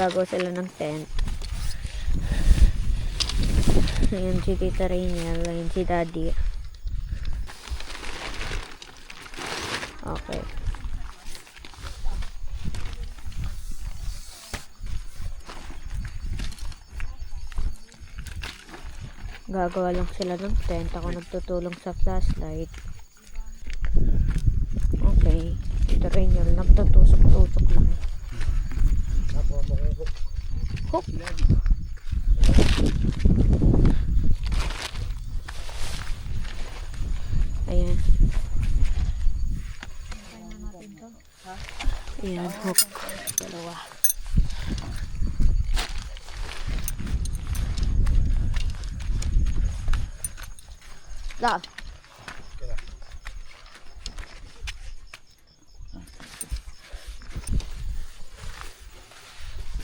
gagawa sila ng tent. Ayan si Tita Rainiel, ayan si Daddy. Okay. Gagawa lang sila ng tent. Ako nagtutulong sa flashlight. Okay. Tita Rainiel, nagtutusok-tusok lang. Hook. Ayan. Ayan, hook. Dalawa. La.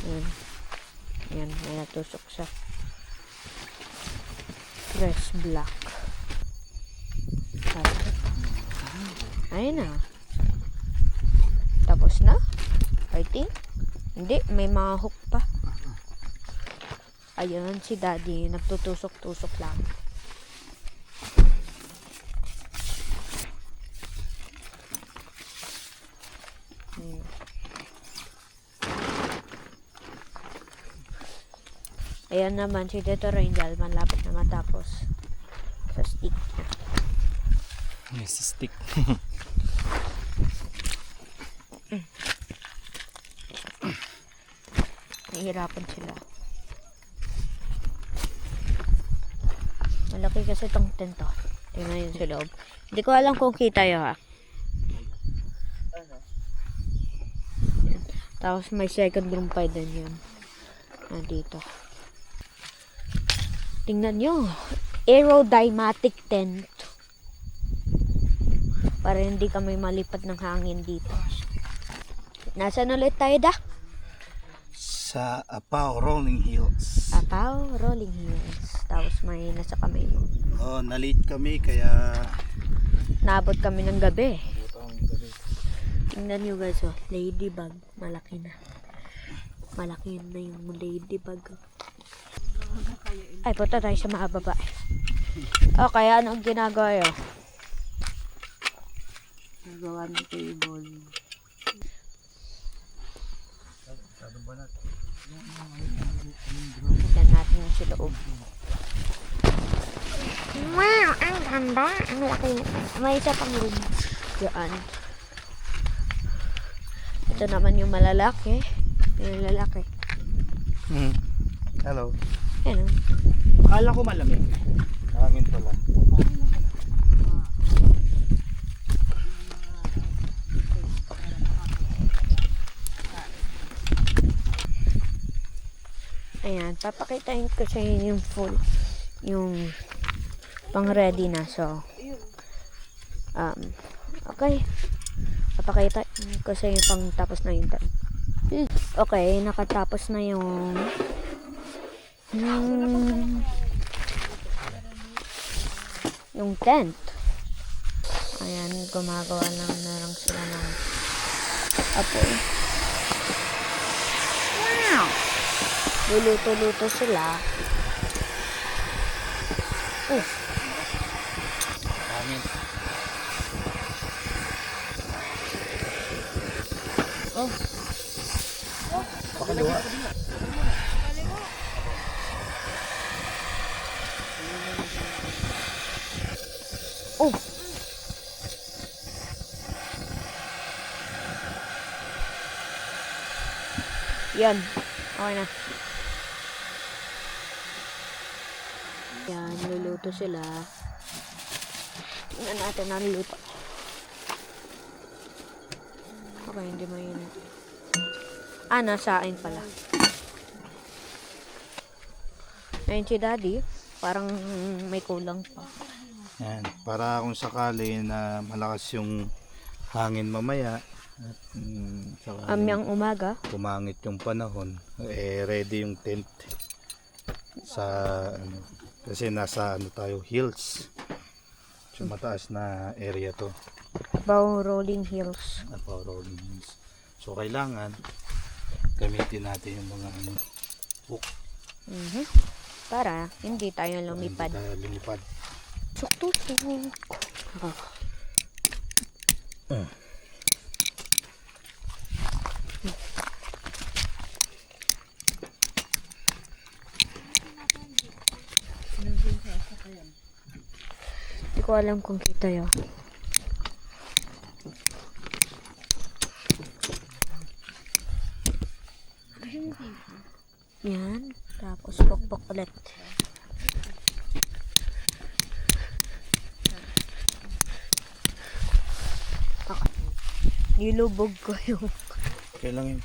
Ayan. Ayan, may natusok siya. Press black. Ayun na. Tapos na? I think. Hindi, may mga hook pa. Ayun, si Daddy. Nagtutusok-tusok lang. Ayan naman, si Tito Rainiel. Malapit na matapos. Sa stick niya. Yes, stick. Nahihirapan sila. Malaki kasi itong tent to. Tingnan yun sa loob. Hindi ko alam kung kita yun ha. Tapos may second room pa din yun. Nandito. Tingnan nyo. Aerodynamic tent. Para hindi kami malipad ng hangin dito. Nasaan ulit tayo da? Sa Apao Rolling Hills. Apao Rolling Hills. Tapos may nasa kamay mo. Oh, na-late kami kaya Naabot kami ng gabi. Tingnan nyo guys, oh. Ladybug. Malaki na. Malaki na yung ladybug. Ay, punta tayo sa maababa. O, kaya anong ginagawa yun? Nagawa ng table. Tignan natin yung sa loob. Wow! Ang ganda! Ang laki. May isa pang room. Diyan. Ito naman yung malalaki. Yung lalaki. Hello. Ayan. Akala ko malamig. Hangin pala. Ayan, papakitain ko sa inyo yung full, yung pang ready na. So, okay. Papakita ko sa inyo pang tapos na yung tent. Okay, nakatapos na yung tent. Ayan, gumagawa na lang sila ng apoy. Wow! Luluto-luto sila. Oh. Hangin. Oh. Pakaliwa. Oh. Yan. Okay na. Yan, luluto sila. Tingnan natin ang luto. Okay, hindi mainit. Nasa akin pala. Ayun si Daddy. Parang may kulang pa. Yan, para kung sakali na malakas yung hangin mamaya at Amyang umaga. pumangit yung panahon, ready yung tent sa kasi nasa tayo hills. So mataas na area to. Apao Rolling Hills. Apao Rolling Hills. So kailangan gamitin natin yung mga ano, hook. Para hindi tayo lumipad. Hindi tayo lumipad. Tuk-tuk-tuk. Hindi ko alam kung kita yun. Yan. Tapos pokpok ulit. Nilubog ko yung... Okay lang yun.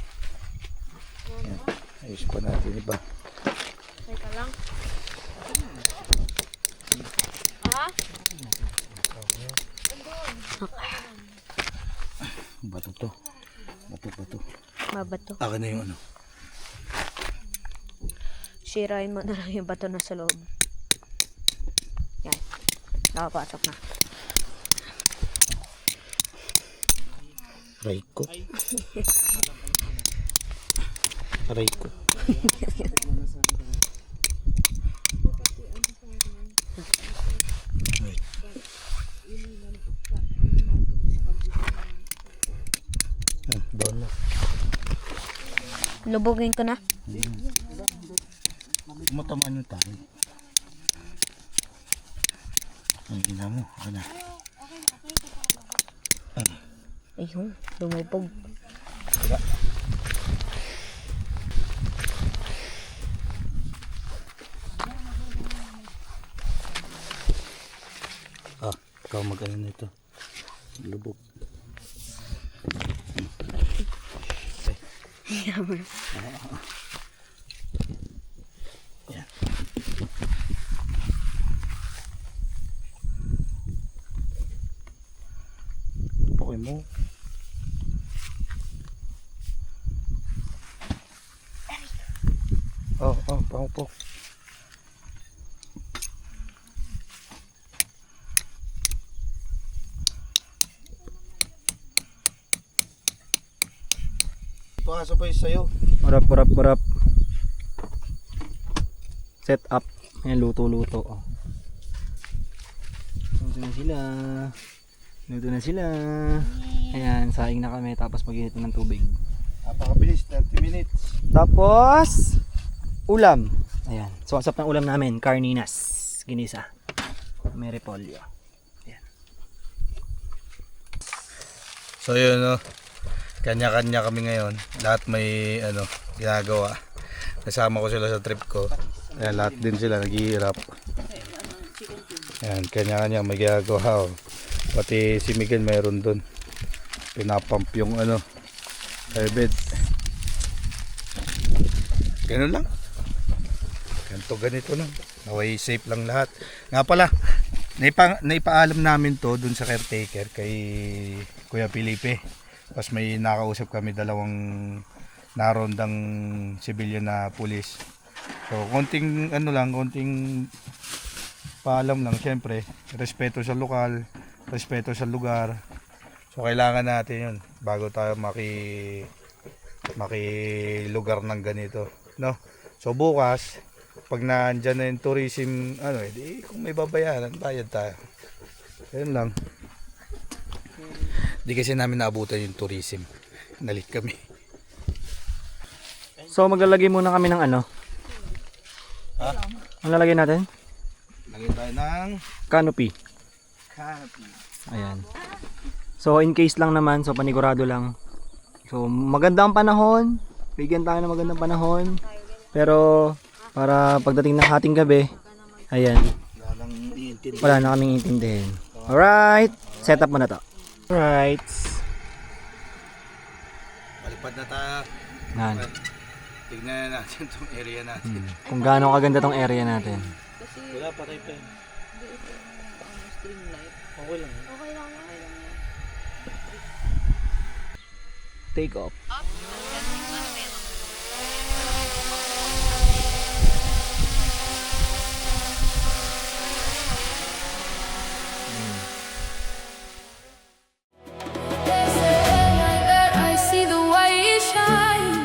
Yan. Ayos pa natin iba. Teka lang. Ah? Bato to. Bato. Mabato. Akin na yung ano. Sirain mo na lang yung bato na sa loob. Yan. Nakapasok na. Aray ko. Aray ko. Doon na. Lubugin ko na. Matamaan yung tayo. Ang ina mo. Ano? Ayun, lumubog. Diba? Ikaw mag-ano nito. Lubog. Yaman. Yan. Pukoy mo. Pangupok. Pakasabay sa'yo. Marap. Set up. Ayan, luto. Oh. Luto na sila. Ayan, saing na kami tapos mag-init na ng tubig. Napakabilis, 30 minutes. Tapos, ulam. Ayan, so asap ng ulam namin, carninas. Ginisa. May repolyo. Ayan. So yun, no? Kanya-kanya kami ngayon. Lahat may ginagawa. Kasama ko sila sa trip ko. Ayan, lahat din sila naghihirap. Ayan, kanya-kanya may ginagawa. Oh. Pati si Miguel mayroon dun. Pinapump yung bed. Ganun lang. Ganito lang. Naway safe lang lahat. Nga pala, naipaalam namin to dun sa caretaker kay Kuya Felipe. Tapos may nakausap kami dalawang narondang civilian na pulis. So konting konting paalam lang, syempre, respeto sa lokal, respeto sa lugar. So kailangan natin 'yun bago tayo makilugar ng ganito, no? So bukas pag naandyan na yung tourism, kung may babayaran, bayad tayo. Ayun lang. Di kasi namin naabutan yung tourism. Nalit kami. So maglalagay muna kami ng ano? Ha? Ano lalagay natin? Lagay tayo ng Canopy. canopy. Ayan. So in case lang naman, so panigurado lang. So maganda ang panahon. Bigyan tayo ng magandang panahon. Pero para pagdating ng hating gabi, ayan, wala na kaming intindihin. Alright, set up mo na to. Alright. Malipad na tayo. Yan. Tignan na natin itong area natin. Kung gaano kaganda tong area natin. Wala pa kayo pa. Okay lang. Take off. They say at night that I see the way you shine.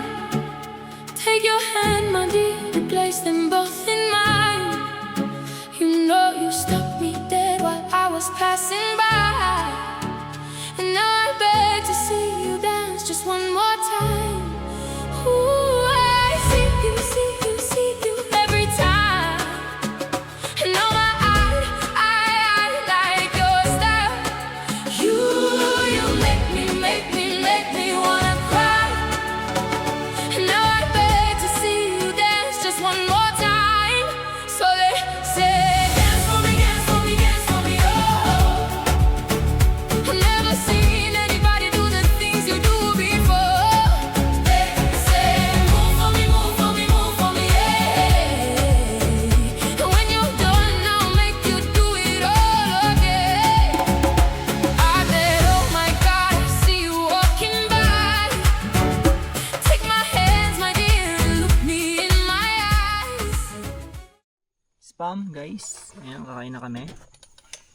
spam, guys. Ayan, kakain na kami.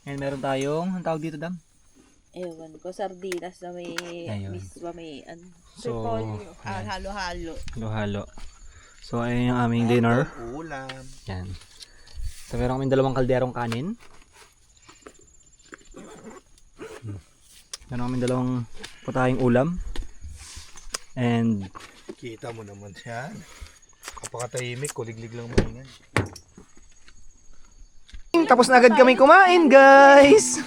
And meron tayong, ang tawag dito, Dam? Ewan ko, sardinas na may, Ayun. miswa may, So, repolyo. ayan. Halo-halo. Halo-halo. So, ayun yung aming dinner. Ulam. Yan. So, meron kaming dalawang kalderong kanin. Meron kaming dalawang putahing ulam. And, Kita mo naman yan. Kapakatahimik, kuliglig lang mahingan. tapos na agad kami kumain, guys!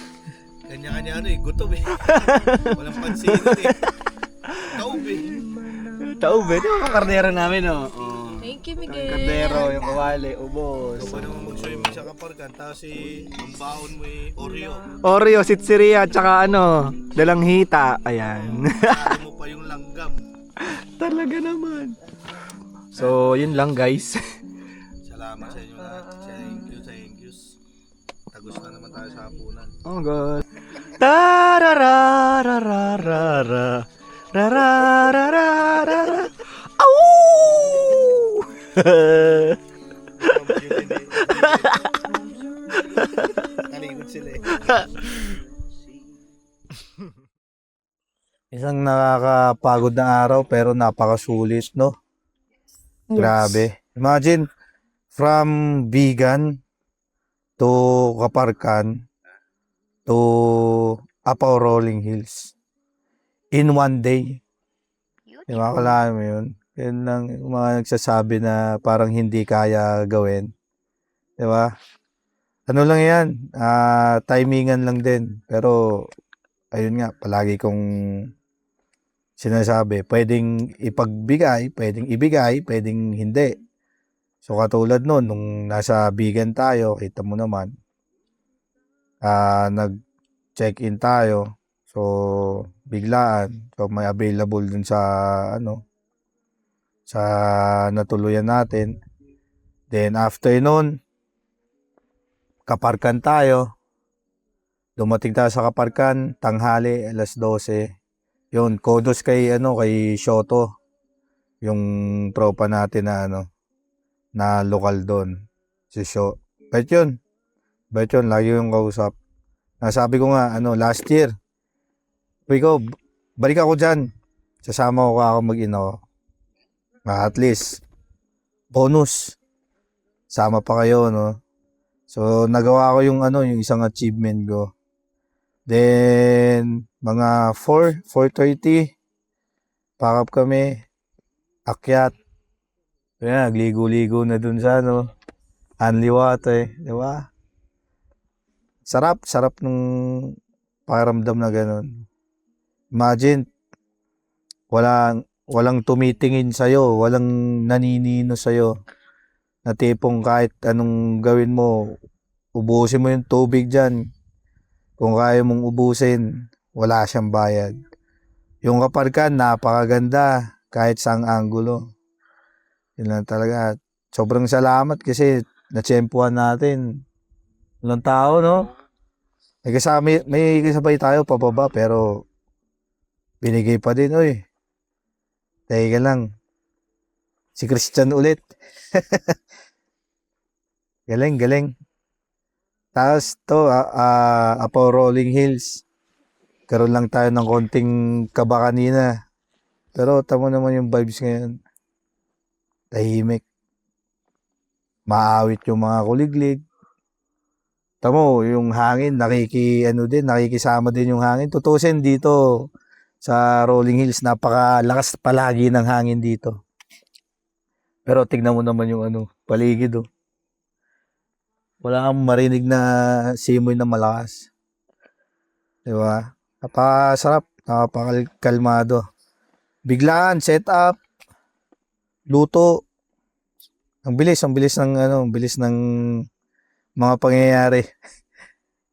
Kanya-kanya gutom eh. Walang pansin eh. Taob eh. Taob eh. Ito yung kardero namin, oh. Thank you, Yung Miguel. kardero, yung kawali, ubos. Ikaw pa naman mag-swimming sa kaparkan, tapos ang baon mo Oreo. Oreo, sitsiriya, tsaka dalang hita. Ayan. Sali mo pa yung langgam. Talaga naman. So, yun lang, guys. Salamat sa inyo lahat. Thank you. Tagus na naman tayo sa hapunan. Oh God. Tarararararara. Rararararara. Au! Talikod sila eh. Isang nakakapagod na araw pero napakasulit, no? Grabe. Imagine, from Bigan to Kaparkan to Apao Rolling Hills in one day. Yung makalaan mo yun. Yun lang yung mga nagsasabi na parang hindi kaya gawin. Di ba? Ano lang yan, timingan lang din. Pero, ayun nga, palagi kong sinasabi, pwedeng ipagbigay, pwedeng ibigay, pwedeng hindi. So katulad nun, nung nasa Bigan tayo, kita mo naman, nag-check-in tayo. So, biglaan. So, may available dun sa, sa natuluyan natin. Then, after nun, Kaparkan tayo. Dumating tayo sa Kaparkan, tanghali, alas 12. Yun, kudos kay Shoto, yung tropa natin na na lokal doon. Si Sho. Bait yun, lagi yung kausap. Nasabi ko nga, last year, ko, balik ako dyan. Sasama ko ako mag-ino. At least, bonus. Sama pa kayo, no? So, nagawa ko yung isang achievement ko. Then, mga 4:30, pack up kami, akyat. Kaya, nagligo-ligo na dun sa Hanli Water, di ba? Sarap nung pakiramdam na ganun. Imagine, walang tumitingin sa'yo, walang naninino sa'yo. Na tipong kahit anong gawin mo, ubusin mo yung tubig dyan. Kung kaya mong ubusin, wala siyang bayad. Yung Kaparkan, napakaganda kahit saang anggulo. Yun lang talaga. Sobrang salamat kasi natsyempuhan natin. Walang tao, no? May kasabay tayo pababa pero binigay pa din, oy. Teka lang. Si Christian ulit. Galing. Tapos to, Apao Rolling Hills. Karoon lang tayo ng konting kaba kanina. Pero tamo naman yung vibes ngayon. Tahimik. Maawit yung mga kuliglig. Tamo, yung hangin, nakikisama din yung hangin. Tutusin dito sa Rolling Hills, napakalakas palagi ng hangin dito. Pero tignan mo naman yung paligid, oh. Wala kang marinig na simoy na malakas. Di ba? Napakasarap, napakalmado. Biglaan, set up, luto. Ang bilis ng mga pangyayari.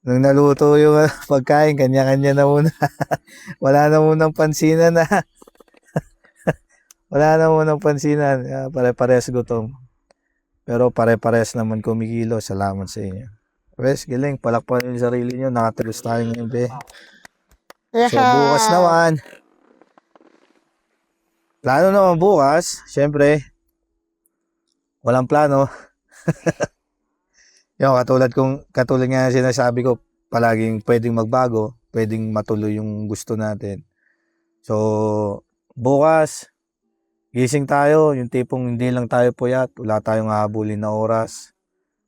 Nung naluto yung pagkain, kanya-kanya na muna. Wala na munang pansinan na. Wala na munang pansinan. Pare-pares gutom. Pero pare-pares naman kumikilo. Salamat sa inyo. Wes, galing. Palakpan yung sarili nyo. Nakatagos tayo ngayon, be. So, bukas naman. Plano naman bukas. Siyempre, walang plano. Yung katulad nga sinasabi ko, palaging pwedeng magbago, pwedeng matuloy yung gusto natin. So, bukas, gising tayo, yung tipong hindi lang tayo puyat, wala tayong hahabulin na oras.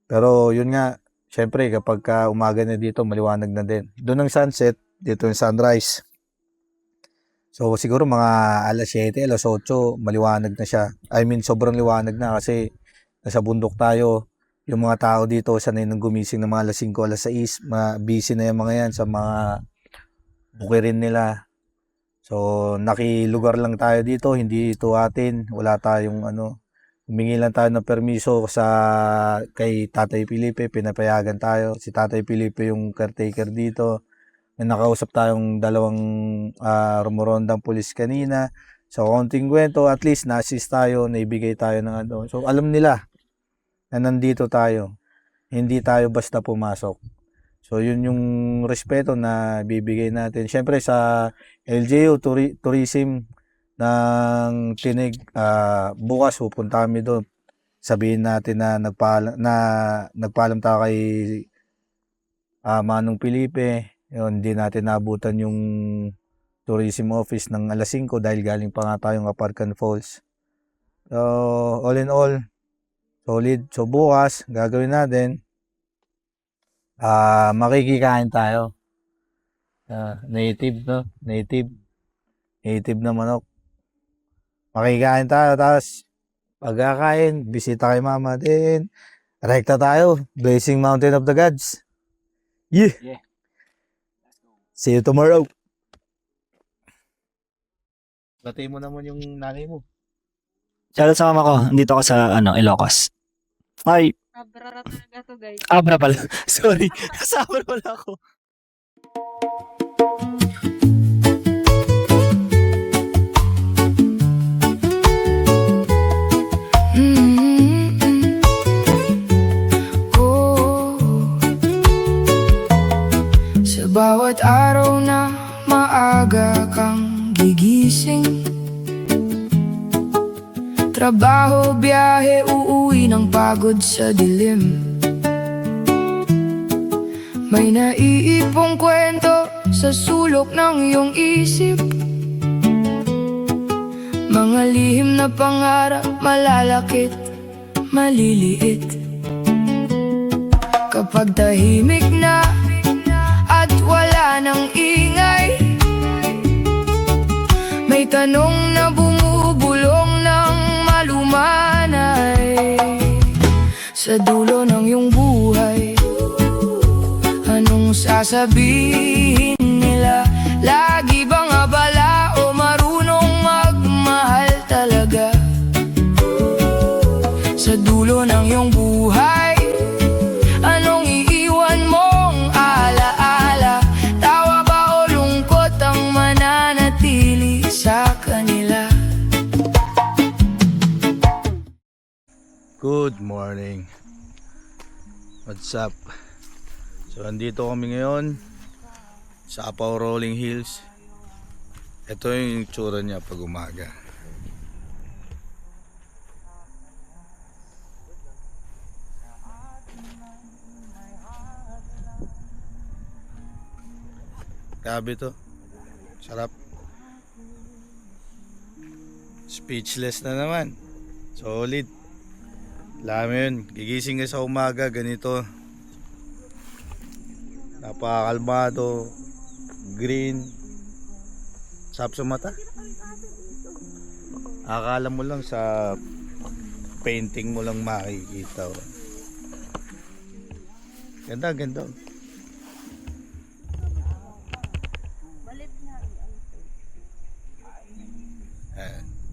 Pero yun nga, syempre kapag umaga na dito, maliwanag na din. Doon ang sunset, dito yung sunrise. So siguro mga alas 7, alas 8, maliwanag na siya. I mean, sobrang liwanag na kasi nasa bundok tayo. Yung mga tao dito, sanay nang gumising ng mga alas 5, alas 6, busy na yung mga yan sa mga bukirin nila. So, nakilugar lang tayo dito, hindi ito atin, wala tayong humingi lang tayo ng permiso kay Tatay Felipe, pinapayagan tayo. Si Tatay Felipe yung caretaker dito. May nakausap tayong dalawang rumorondang pulis kanina. So, konting kwento, at least na-assist tayo, naibigay tayo ng So, alam nila na nandito tayo. Hindi tayo basta pumasok. So, yun yung respeto na bibigay natin. Siyempre, sa LGU Tourism ng Tinig, bukas pupunta kami doon. Sabihin natin na nagpaalam tayo kay Manong Felipe. Yun, hindi natin nabutan yung tourism office ng alas 5 dahil galing pa nga tayong Aparcan Falls. So, all in all, solid. So, bukas, gagawin natin, makikikain tayo. Native, no? Native na manok. Makikain tayo, tapos pagkakain, bisita kay Mama, din rekta tayo, Blazing Mountain of the Gods. Yeah. See you tomorrow. Batay mo naman yung nanay mo. Shoutout sa mama ko. Dito ako sa Ilocos. Ay, Abra talaga to, guys. Abra pala. Sorry. Sa Abra pala ako. Sa bawat araw na maaga kang gigising, trabaho, biyahe, uuwi ng pagod sa dilim. May naiipong kwento sa sulok ng iyong isip, mga lihim na pangarap, malalakit, maliliit. Kapag tahimik na at wala nang ingay, may tanong na bumubulong ng malumanay. Sa dulo ng iyong buhay, anong sasabihin nila? Lagi bang abala o marunong magmahal talaga? Sa dulo ng iyong buhay, anong iiwan mong alaala? Tawa ba o lungkot ang mananatili sa kanila? Good morning. What's up? So, andito kami ngayon sa Apaw Rolling Hills. Ito yung tsura niya pag umaga. Grabe to. Sarap. Speechless na naman. Solid. Alam mo yun, gigising ka sa umaga, ganito. Napakakalmado, green, sarap sa mata. Akala mo lang sa painting mo lang makikita. Ganda, ganda.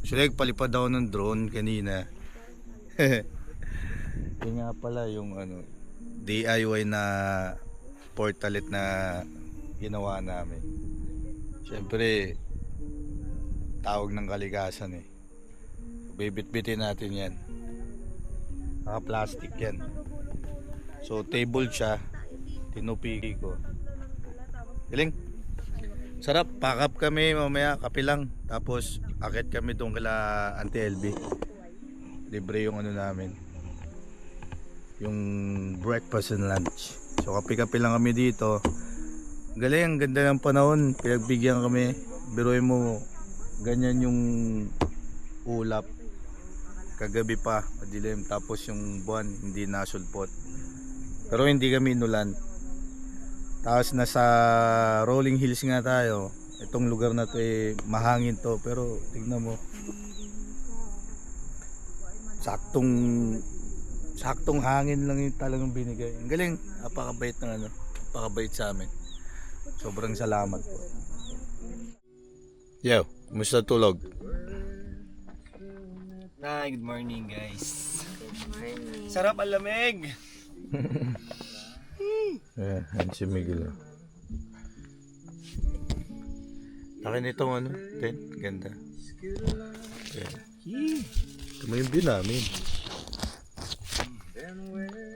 Actually, palipad ako ng drone kanina. Yun nga pala yung DIY na portalet na ginawa namin. Siyempre, tawag ng kalikasan eh. Bibit-bitin natin yan. Naka-plastic yan. So, table siya. Tinupiki ko. Galing. Sarap. Pack up kami mamaya. Kape lang. Tapos, akit kami doon kala Auntie LB. Libre yung namin. yung breakfast and lunch. So kape-kape lang kami dito. Galing, ang ganda ng panahon. Pinagbigyan kami. Biruin mo, ganyan yung ulap. Kagabi pa, madilim. Tapos yung buwan, hindi nasulpot. Pero hindi kami inulan. Tapos nasa Rolling Hills nga tayo. Itong lugar na to mahangin to. Pero tignan mo. Saktong hangin lang yung talagang binigay. Ang galing, napakabait ng napakabait sa amin. Sobrang salamat po. Yo, kumusta tulog? Hi, good morning guys. Good morning. Sarap ang lamig. Yan si Miguel. Laki nitong ano, tent, ganda. Yan. Ito mo yung view namin.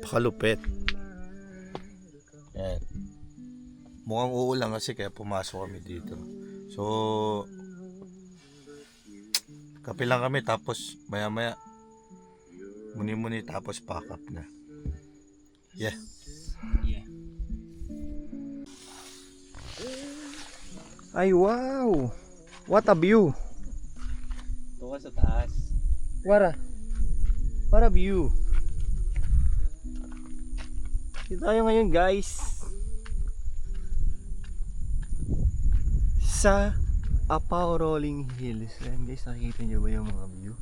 Pakalupit. Yan. Mukhang uulan kasi kaya pumasok kami dito. So, kape lang kami tapos maya-maya muni-muni tapos pack up na. Yeah. Ay wow. What a view. Ito ka sa taas. What a view. Dito tayo ngayon guys. Sa Apao Rolling Hills. Ayan guys, nakikita nyo ba yung mga view?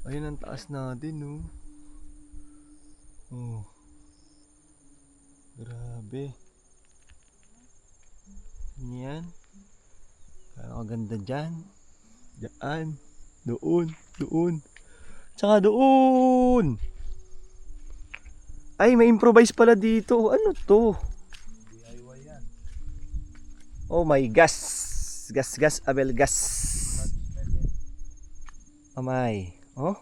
Ayun ang taas natin, no? Oh. Grabe. Yan. Parang kaganda dyan. Daan. Doon. Tsaka doon. Ay, may improvise pala dito. Ano to? DIY yan. Oh my gas. Gas, abel gas. Amay. Oh.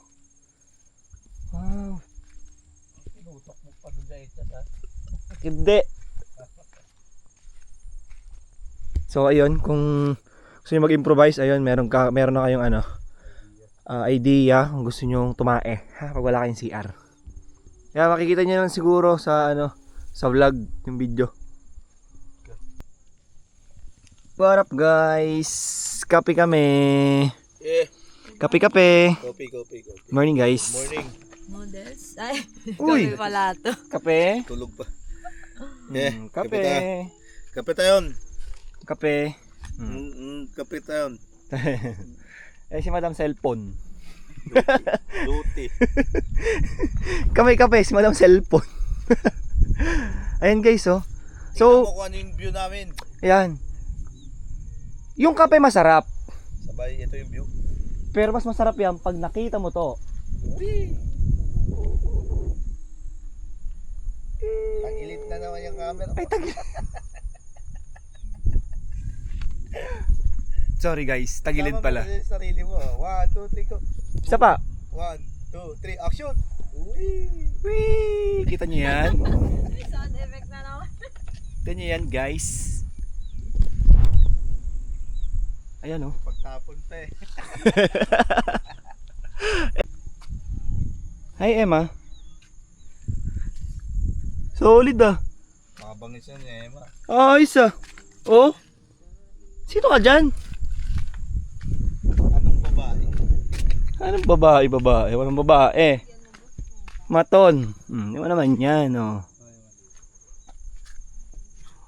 Wow. Inutok mo pa doon sa ito ha. Hindi. So ayun, kung gusto niyo mag-improvise, ayun, meron na kayong idea kung gusto niyo tumae, ha, pag wala kayong CR. Kaya makikita niyo lang siguro sa sa vlog yung video. What up guys? Kape kami. Kape. Coffee. Morning guys. Morning. Noodles? Ay, Uy. kape pala to. Kape. Tulog pa. Kape. Kape tayon. Kape. Kape tayon. Eh si Madam Cellphone. Duty. Kamay kape si Madam Cellphone. Ayan guys, oh. So, Tingnan mo kung ano yung view namin. ayan. Yung kape masarap, Sabay, ito yung view. pero mas masarap yan pag nakita mo to. Uy! Tagilid na naman yung camera. Ay, Sorry guys, tagilid pala. Sama mo sa sarili mo. 1, 2, 3, go. Isa pa. 1, 2, 3, action! Uy! Whee! Kita nyo yan? May sound effect na naman. Kita nyo yan guys? Ayan oh. Pagtapon pa eh. Hi Emma. Solid ah. Makabangis yan eh, Emma. Ayos ah. Oh. Sino ka dyan? Anong babae? Anong babae? Walang babae. Maton. Di ba naman yan, oh.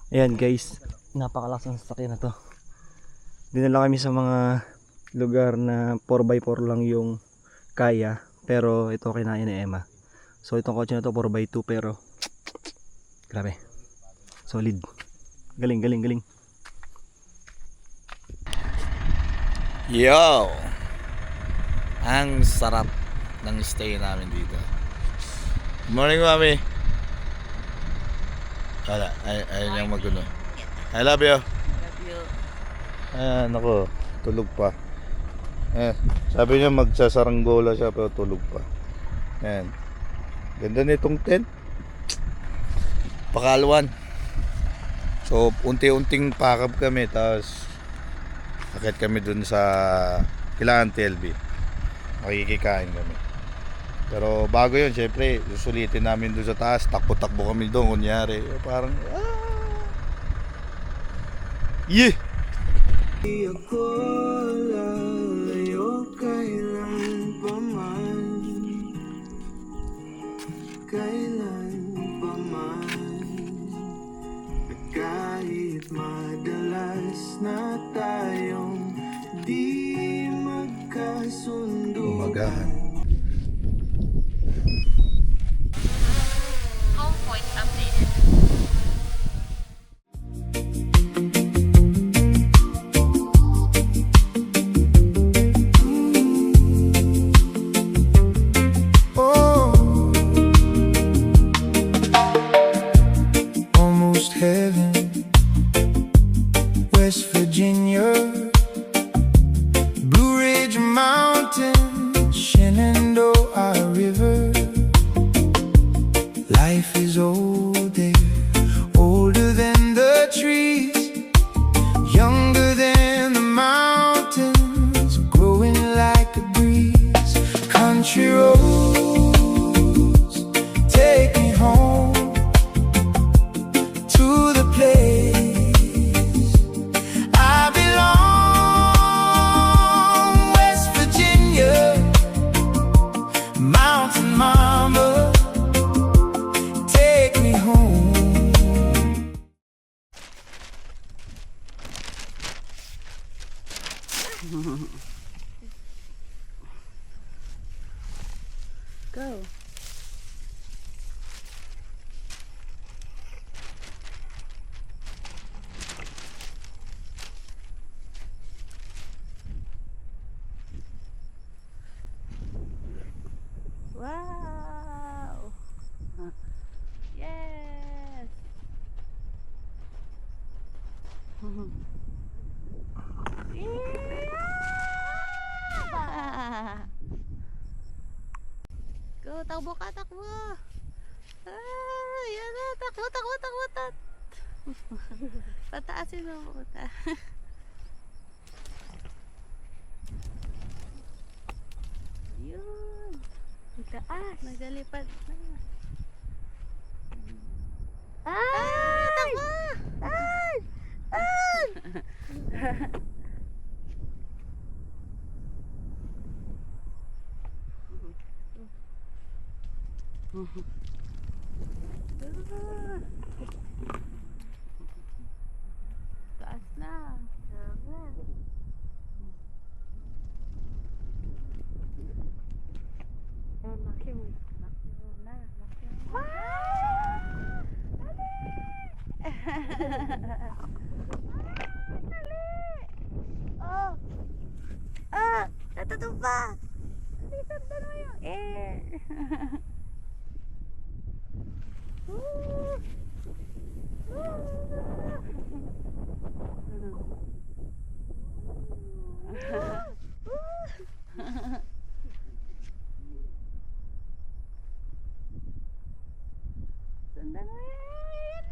Ayan guys. Napakalakas ng sasakyan na to. Dinala kami sa mga lugar na 4x4 lang yung kaya. Pero ito kinain ni Emma. So itong kotse na to 4x2 pero grabe. Solid. Galing. Yo! Ang sarap ng stay namin dito. Good morning, Mami. Wala, ayun yung magulo. I love you. Love you. Nako, tulog pa. Sabi niya magsasaranggola siya pero tulog pa. Ayan. Ganda nitong tent. Pakalwan. So, unti-unting pakap kami, tapos akit kami dun sa Kilaan TLB. Makikikain kami. Pero bago yun, syempre, susulitin namin doon sa taas. Takbo-takbo kami doon, kunyari. Parang, yeah! Ako lalayo kailan pa man at kahit madalas na tayong di magkasundo. Umagahan. Home point updated. Oh, almost heaven, West Virginia, Blue Ridge Mountain, Shenandoah River. Life is old there, older than the trees, younger than the mountains, growing like a breeze. Country roads take me home to the place I belong. West Virginia, Mountain Mama, take me home. Go. Wow! Yes! Yeah! Go, takbo ka, takbo! Ah, yan na, takbo, takbo, takbo, takbo! Pataasin mo puta. Yun! Taas! Nagalipad na. Ay! Takbo! Ay! Ay! Taas na. Laki mo. Laki mo na. Laki mo. Oh! Ah! Natutumba! Lisan na na yung air! Sundan mo yan!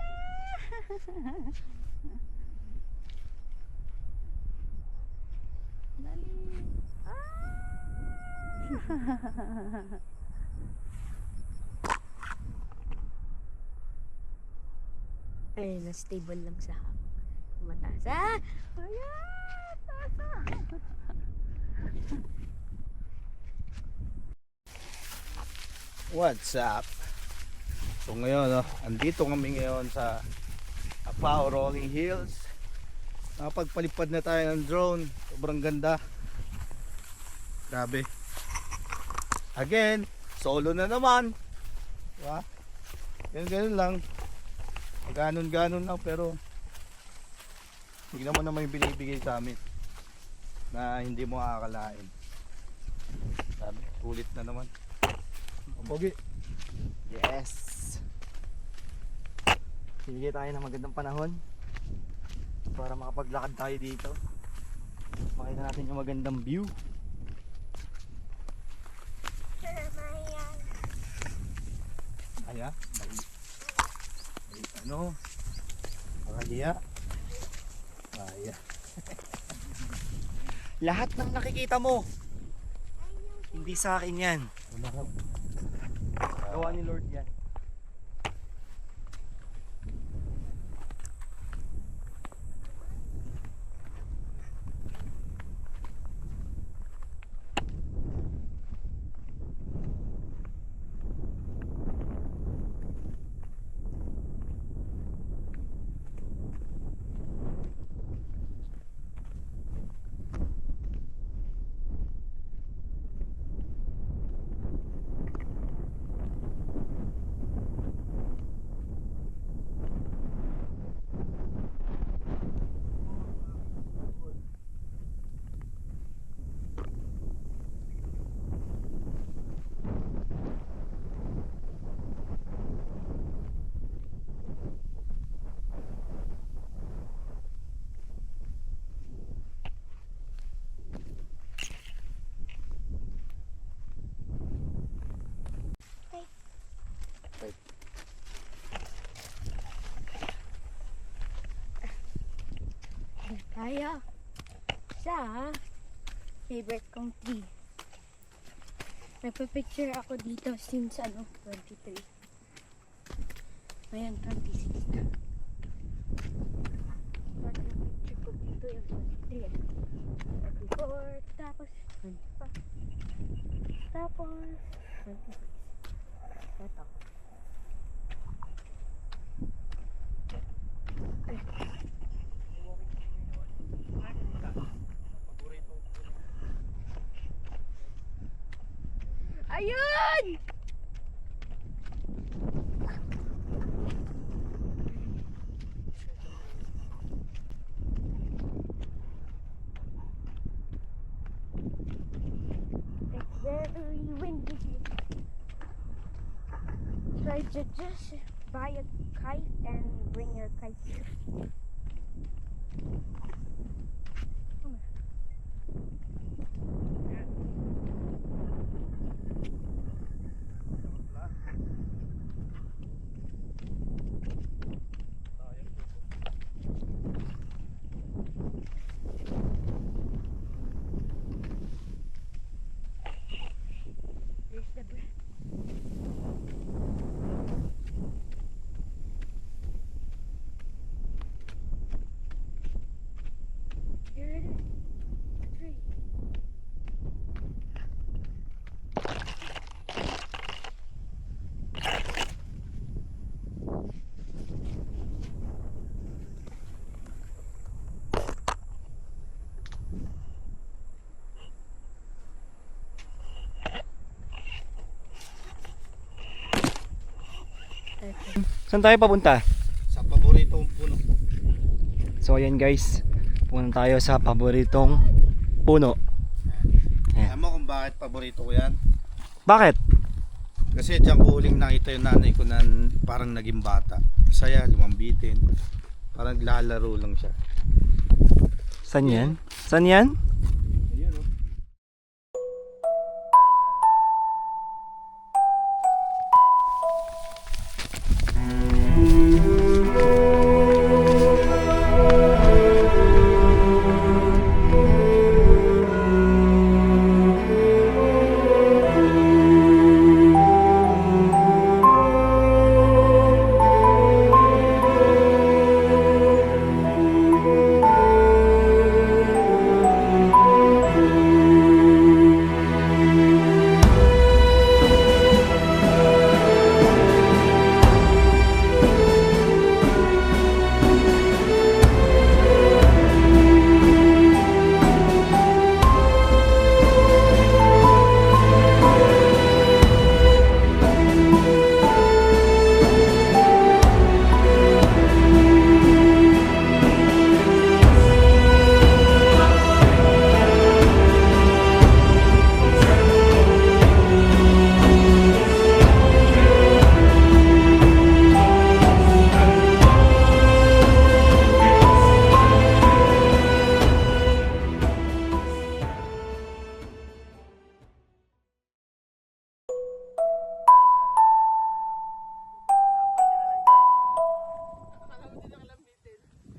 Dali! Ay, na-stable lang sa hang. Mataas. Ah! Ayan! Taas ah! What's up? So ngayon, andito kami ngayon sa Apao Rolling Hills. Nakapagpalipad na tayo ng drone. Sobrang ganda. Grabe. Again, solo na naman. Diba? Ganun lang. Ganon-ganon lang pero hindi naman naman yung binibigay sa amin na hindi mo akalain. Sabi, ulit na naman. Pogi. Yes! Binigay tayo ng magandang panahon para makapaglakad tayo dito. Makita natin yung magandang view. Aya, may ano, makaliya. Aya. Lahat ng nakikita mo, hindi sa akin yan. Yan. Tayo sa favorite kong tree. Nagpa-picture ako dito since 23. Ngayon 26 na. Pag-picture ko dito yung 23 eh. 24, tapos 25. Tapos 26. Ito. Ayun! It's very windy. Try to just buy a kite and bring your kite here. There's the bread. Here it is. A tree. Saan tayo papunta? Sa paboritong puno. So ayan guys, pupunta tayo sa paboritong puno. Alam mo kung bakit paborito ko yan? Bakit? Kasi diyan ko huling nakita yung nanay ko na parang naging bata. Masaya, lumambitin. Parang lalaro lang siya. Saan yan? Saan yan? Ayun oh.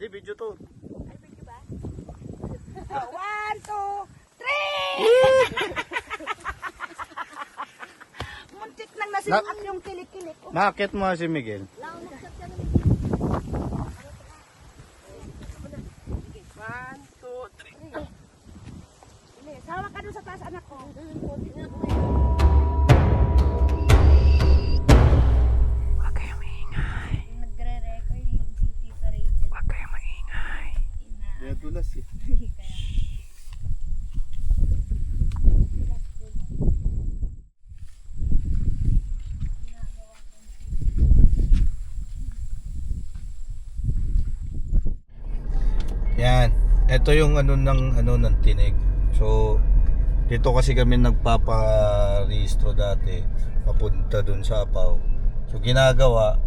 Hindi, video to. One, two, three! Muntik na lang nasimuat yung kilik-kilik. Nakakit mo si Miguel. Sawa ka doon sa taas, anak ko. Huwag kayong maingay. Nagre-record yung Tita Rachel. Huwag kayong maingay. Kaya tulas eh. Yan. Ito yung ano ng tinig. So dito kasi kami nagpapa-rehistro dati papunta dun sa Apaw. So ginagawa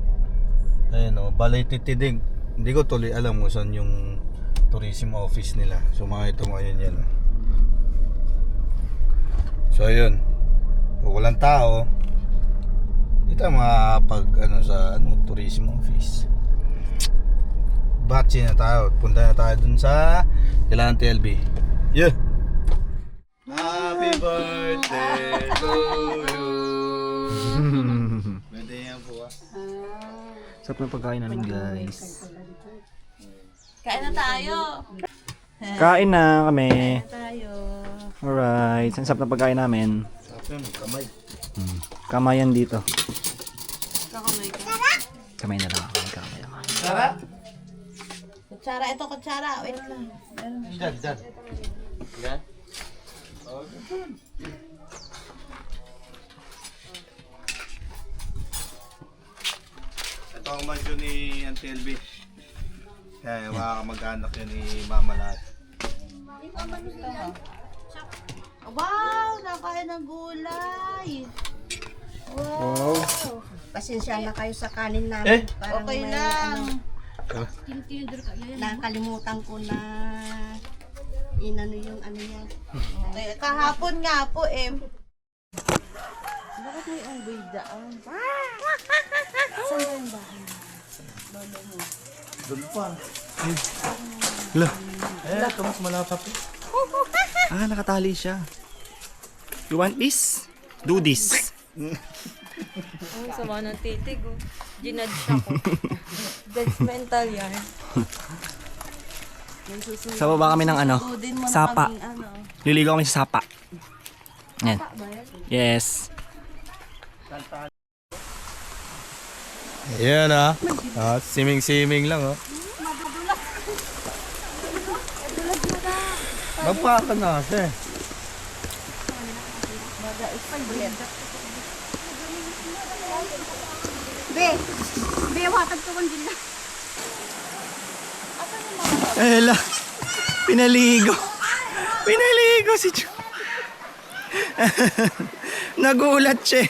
ayun oh, balay titidig. Hindi ko tuloy alam kung saan yung tourism office nila. So makita mo ayun yan. Oh. So ayun. Kung walang tao dito makapag ano sa ano tourism office. Batsi na tayo. Punta na tayo dun sa kailangan TLB. Yeah. Happy birthday to you. Birthday yan po ah. Sarap ng pagkain namin, guys. Kain na tayo. Kain na kami. Tayo. Alright. Ang sarap ng pagkain namin. Sarap yan, kamay. Kamayan dito. Kakamay ka. Kamay na lang ako. Kamay lang ako. Sarap? Kutsara, ito kutsara. Wait lang. Dyan. Yan? Ito ang mansion ni Auntie LB. Kaya yung mga kamag-anak yun ni Mama lahat. Wow! Nakain ng gulay. Wow. Pasensya na kayo sa kanin namin. Parang Okay may, lang. nakalimutan ko na inano yung ano yan. Okay, kahapon nga po Bakit may unggoy daan? Saan ba yung bahay? Doon pa. Hala. Ito mas malapit. Ah, nakatali siya. You want this? Do this. Ang sama ng titig, oh. Ginudge ako. Judgmental yan. Sa baba kami ng ano? Sapa. Liligo kami sa sapa. Yan. Yes. Ayan ah. Siming-siming lang oh. Magpaka na kasi. Be, wakad ko kung dila. Ela. Pinaligo. Pinaligo si Chu. Nagulat siya.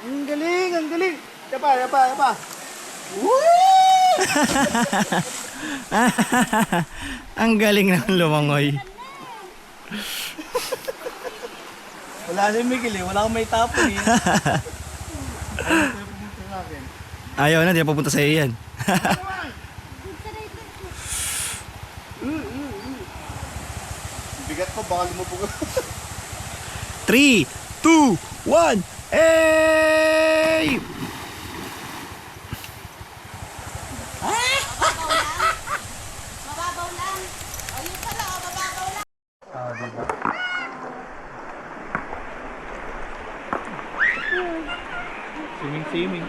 Ang galing. Yapa. Ang galing ng lumangoy. Wala si Miguel eh. Wala akong may tapon eh. Ayaw na, di na pupunta sa iyo yan. Bigat ko, baka lumubog. 3, 2, 1, hey! Mababaw lang. Ayun pala, mababaw lang. Siming-siming.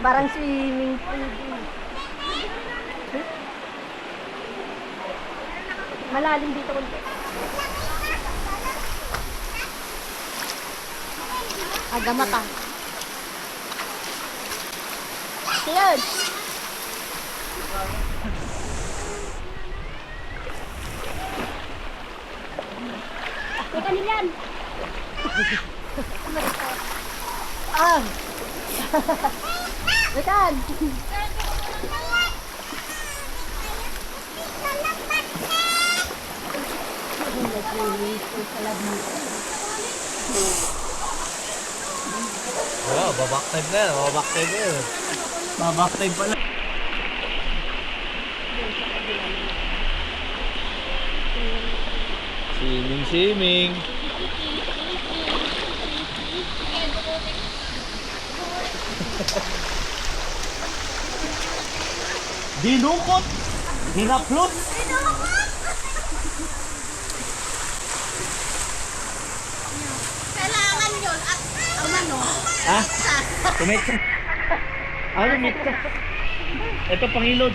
Parang swimming pool. Malalim dito konti. Agama ka. Close. Teka nilan. Ah. Bekan. Oh, babaktive na. Babaktive pala. Siming-siming. Dinukot! Hinaplot! Kailangan yun at ano? Ha? Tumitsa. Ano mitsa? Ito pangilod.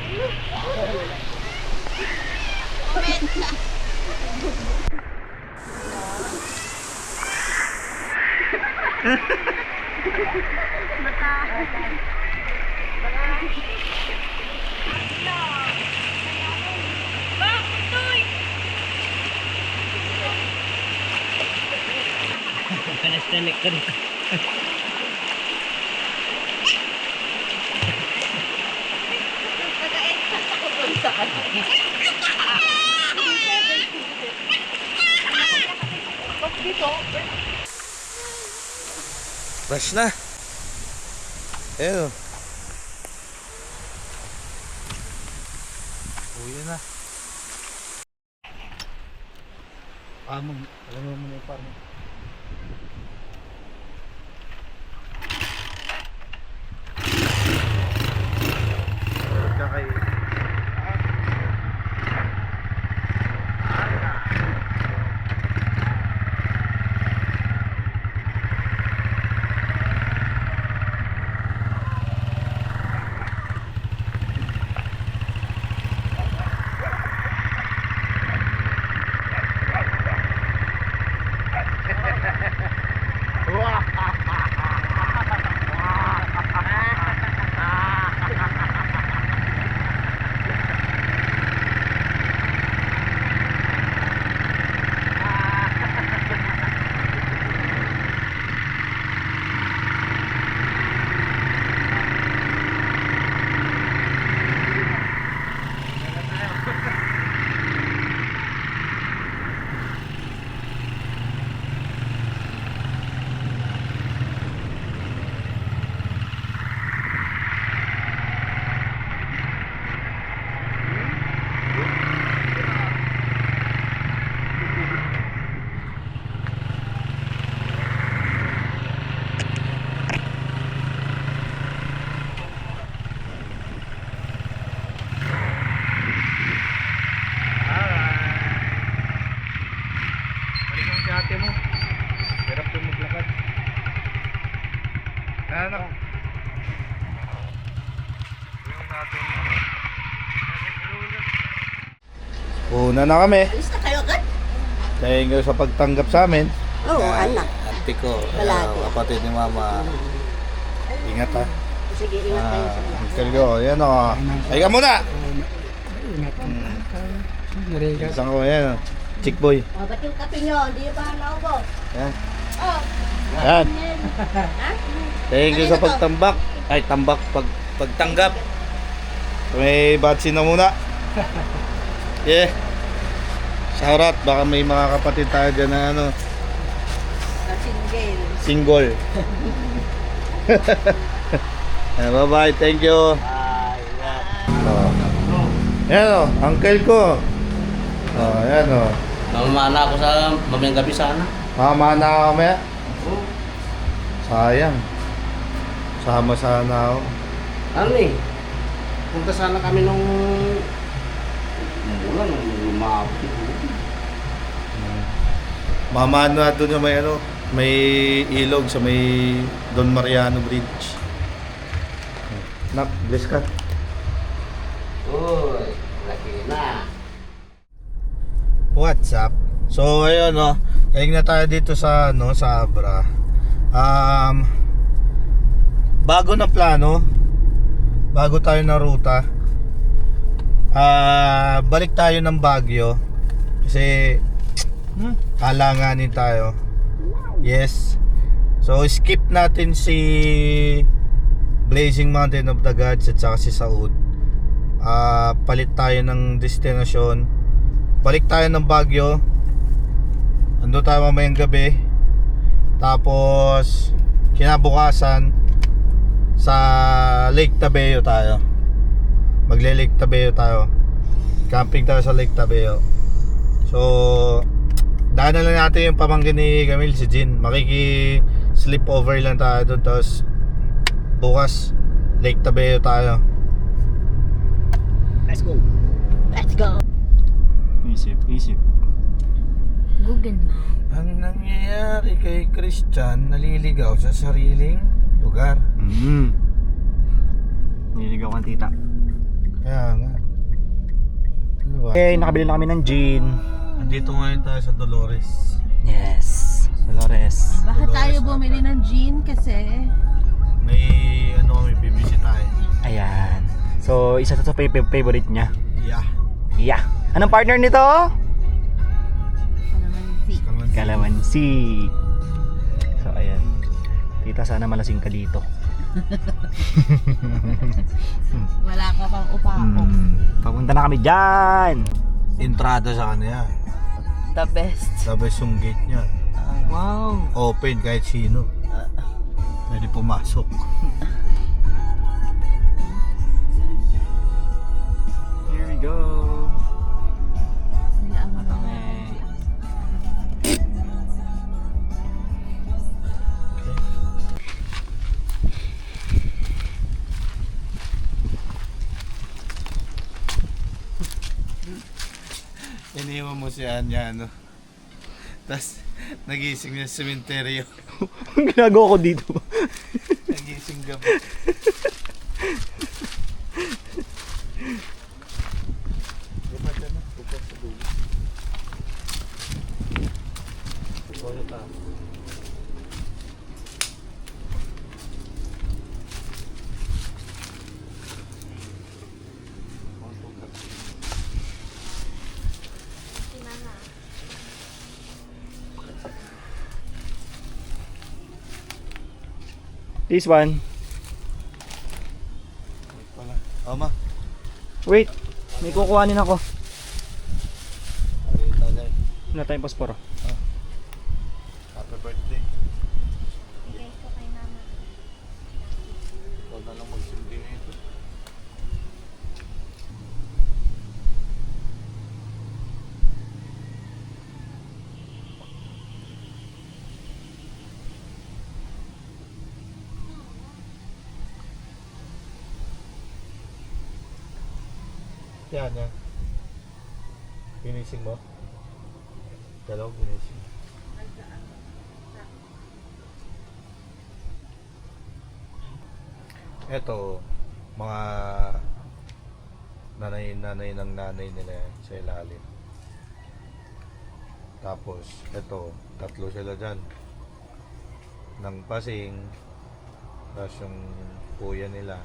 Kanas-tenek ka rin. Rush na. Ayun. Uwi na. Alam mo muna yung parang. Kakay. Ate mo. Hirap yung maglakad. Ano? Una na kami. Alis na kayo agad? Thank you sa pagtanggap sa amin. Oo, anak. Ate ko, Palagi. kapatid ni Mama. Ingat ha. Sige, ingat kayo. Uncle ko, yan o. Ay ka muna! Isang ko, yan o. Chick boy. Oh, ba't yung kape nyo? Hindi ba naubo? Yan. Oh, Yan. ha? Thank you sa pagtambak. Ay, tambak. Pagtanggap. May batsi na muna. Yeah. Shout out. Baka may mga kapatid tayo dyan na ano. Single. Single. Bye-bye. Thank you. Oh. Yan o. Uncle ko. Oh, yan o. Mamamana ako sa mamayang gabi sana. Mamana ka mamaya? Sayang. Sama sana ako. Ano eh? Punta sana kami nung bulan, nung lumapit. Mamana doon sa may ano, may ilog sa may Don Mariano Bridge. Nak, bless ka. Uy, laki na. What's up? So ayun no, kaling na tayo dito sa no, sa Abra. Bago na plano, bago tayo na ruta. Balik tayo ng Baguio kasi alanganin tayo. Yes. So skip natin si Blazing Mountain of the Gods at saka si Saud. Palit tayo ng destinasyon. Balik tayo ng Baguio. Ando tayo mamayang gabi. Tapos kinabukasan sa Lake Tabeo tayo. Magle-Lake Tabeo tayo. Camping tayo sa Lake Tabeo. So daanan lang natin yung pamangkin ni Camille, si Jin. Makiki sleep over lang tayo doon. Tapos Bukas, Lake Tabeo tayo. Let's go. Isip. Google Map. Ano nangyayari kay Christian? Naliligaw sa sariling lugar. Niligaw kang tita. Kaya nga. Ano ba? Okay, nakabili na kami ng gin. Andito ngayon tayo sa Dolores. Yes. Dolores. Bakit tayo bumili ng gin? Kasi May ano kami bibisitahin. Ayan. So, isa to sa favorite niya. Yeah. Yeah. Anong partner nito? Kalamansi. So, ayan. Tita, sana malasing ka dito. wala ka pang upako. Papunta na kami dyan. Entrada sa kanya. The best. Sabay yung gate niya. Wow. Open kahit sino. Pwede pumasok. Here we go. Iniwan mo si Anya, ano? Tapos, nagising niya sa sementeryo. Ang ginagawa ko dito. Nagising gabi. This one. Ama. Wait. May kukuhanin ako. Wala tayong pasporo. Happy birthday. Ikaw na lang magsindi nito. Yan yan. Finishing mo? Dalawang finishing. Ito, mga nanay ng nanay nila yan sa ilalim. Tapos, ito, tatlo sila dyan. Ng pasing, tapos yung kuya nila,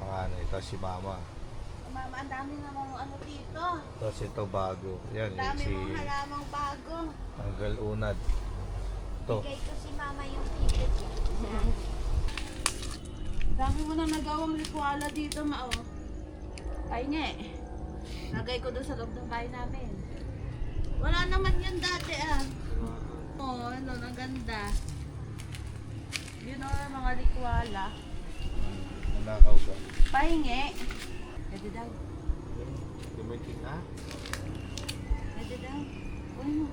panganay, tapos si mama. Mama, ang dami namang ano dito. Tapos ito bago. Yan, Ang dami si mong halamang bago. Tanggal Unad. Ito. Bigay ko si mama yung ticket. Dami mo na nagawang likwala dito, mao. Ay, nga eh. Lagay ko doon sa loob ng bahay namin. Wala naman yan dati ah. Oo, ano, ang ganda. Yun ang mga likwala. Nakaw ka. Pahingi. Pwede daw. Dumating na. Pwede daw. Uy mo.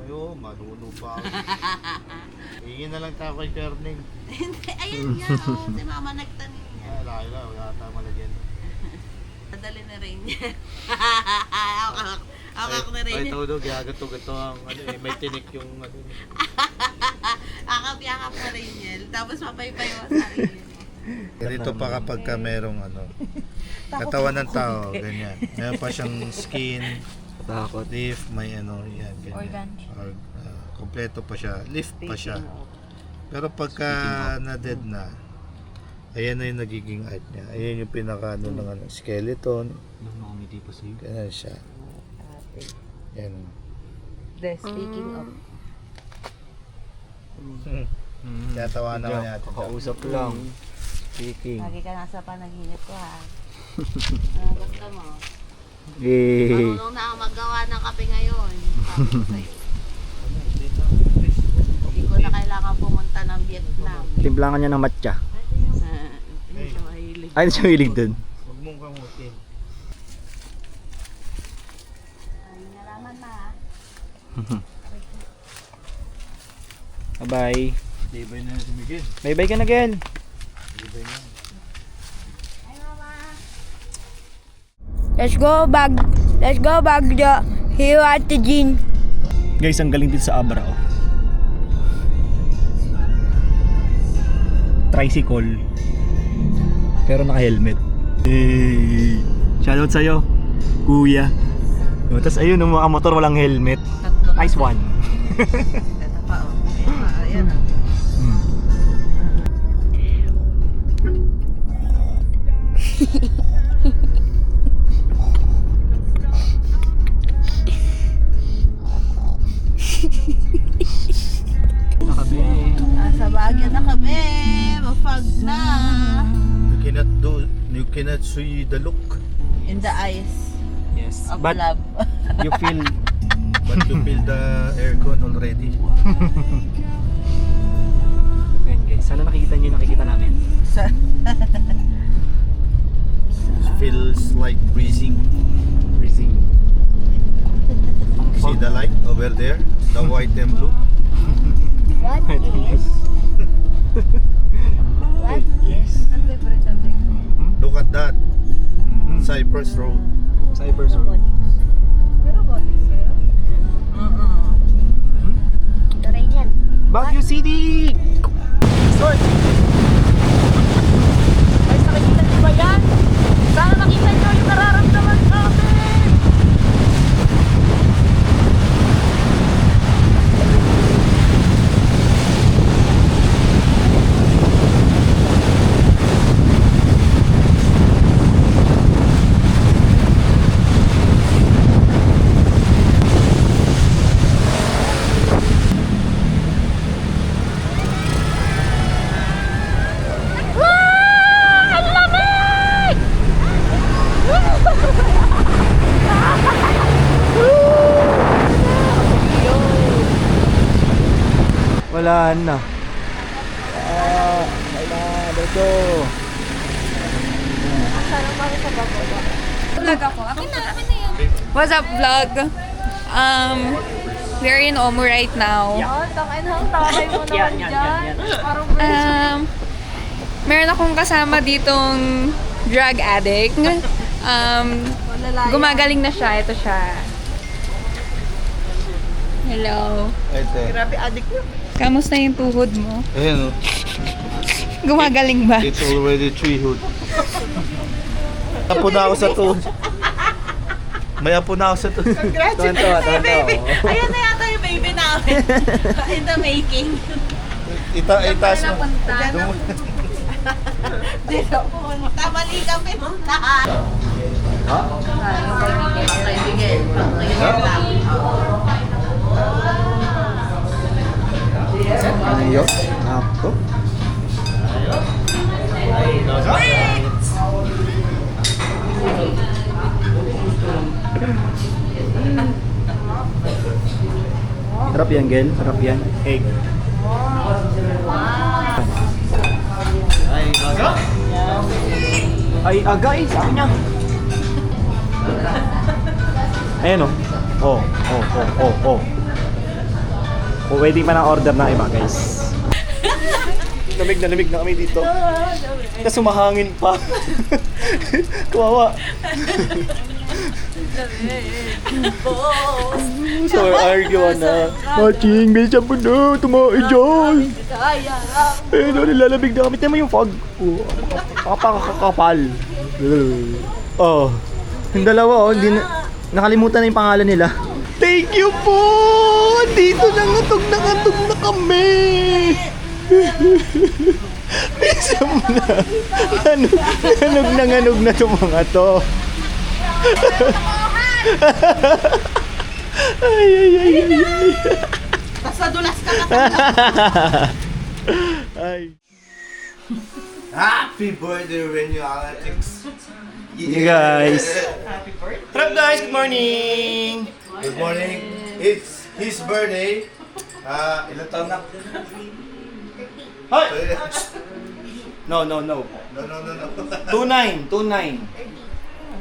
Ayo, manuno pa ako. Hingin na lang tayo kay Kerning. Hindi, ayun yan. Oh, si mama nagtanim niya. Ay, laki lang. Wala tayo malagyan. Nadali na rin niya. Akak na rin Ay, niya. todo. Gagato-gato ang ano eh. May tinik yung ano. Akap-yakap na rin niya. Tapos mapaypay mo sa sarili mo. Ganito pa kapag ka merong ano. Katawan ng tao, ganyan. Meron pa siyang skin, Takot. leaf, may ano, yan, ganyan. Kompleto pa siya, lift pa siya. Pero pagka na-dead na, ayan na yung nagiging art niya. Ayan yung pinaka ano, ng ano, skeleton. Nakamiti pa sa'yo. Ganyan siya. Yan. Speaking of. Kaya tawanan ko niya. Kakausap lang. Speaking. Lagi ka nasa panaginip ko ha. Ano gusto mo? Yay. Marunong na ako maggawa ng kape ngayon. Sabi ko sa'yo. Hindi ko na kailangan pumunta ng Vietnam. Timplangan niya ng matcha. Hindi siya mahilig. Ay, siya hilig dun. Huwag mong kamutin. Ay, nalaman na. Bye-bye. Tibay na si Miguel. Bye-bye ka na, Gel. Let's go back. Let's go back here at the gym. Guys, ang galing dito sa Abra, oh. Tricycle. Pero naka-helmet. Hey! Shoutout sa'yo, kuya. Oh, tapos ayun, yung mga motor walang helmet. Nice one. Ayan ah. Nakabe. Nasa Baguio na kami. Mafag na. You cannot see the look, In the eyes Yes. of But love. you feel but you feel the aircon already. Ayan guys, sana nakikita nyo yung nakikita namin. Feels like breezing. Freezing. See the light over there, the white and blue. What is? What is? Look at that, Cypress Road. Cypress Road. Ito rin yan. Baguio City! Resort! Guys, nakikita niyo ba yan? Sana nakita niyo yung nararamdaman namin! Wala na. Wala. Let's go. Vlog ako. Akin na yan. What's up, vlog? We're in Omu right now. Meron akong kasama ditong drug addict. Gumagaling na siya. Ito siya. Hello. Grabe addict mo. Kamusta yung tuhod mo? Ayan, Gumagaling ba? it's already tree hood. Apo na ako sa to. May apo na ako sa to. Congratulations, Ayan na yata yung baby namin. In the making. Itaas mo. Dito pumunta. Mali kami punta. Kaibigan. Ayo. Ako. Sarap yan, Gel. Sarap yan. Egg. Ay, aga eh. Sabi niya. Ayan o. Oh. Waiting pa ng order na iba, guys. Lamig na kami dito. Tapos sumahangin pa. Kawawa. So, argue na. Matching, may siya po na. Tumae dyan. Eh, nilalamig na kami. Tignan mo yung fog. Kapakakapal. Oh. Yung dalawa, oh. Hindi na, nakalimutan na yung pangalan nila. Thank you po! Dito nangatog na kami! Bisa mo na. Nanog na itong mga to. Ay. Basta dulas ka na. Ay. Happy birthday, Renew Analytics. Hey guys. What's up guys? Good morning. Good morning. It's his birthday. Ilan taon na? Hoy! No. No. 29.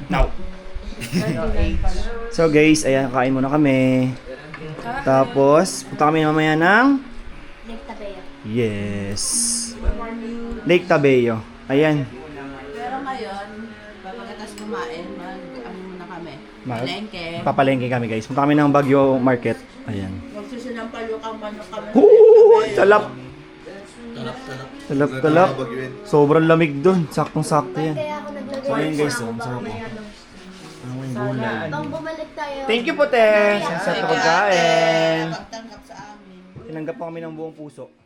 Now. So guys, ayan, kain muna kami. Tapos, punta kami mamaya ng Lake Tabeo. Yes. Lake Tabeo. Ayan. Pero ngayon, pagkatapos kumain, ano muna kami? Palengke. Papalengke kami guys. Punta kami ng Baguio Market. Ayan. Magsusinampal yung manok kami. Talap! Talap. Sobrang lamig dun. Saktong-sakto yan. So ayan guys, oh. Masarap po. Ano yung gulay? Thank you po, Te! Sa pagkain. Pagtanggap sa amin. Tinanggap po kami ng buong puso.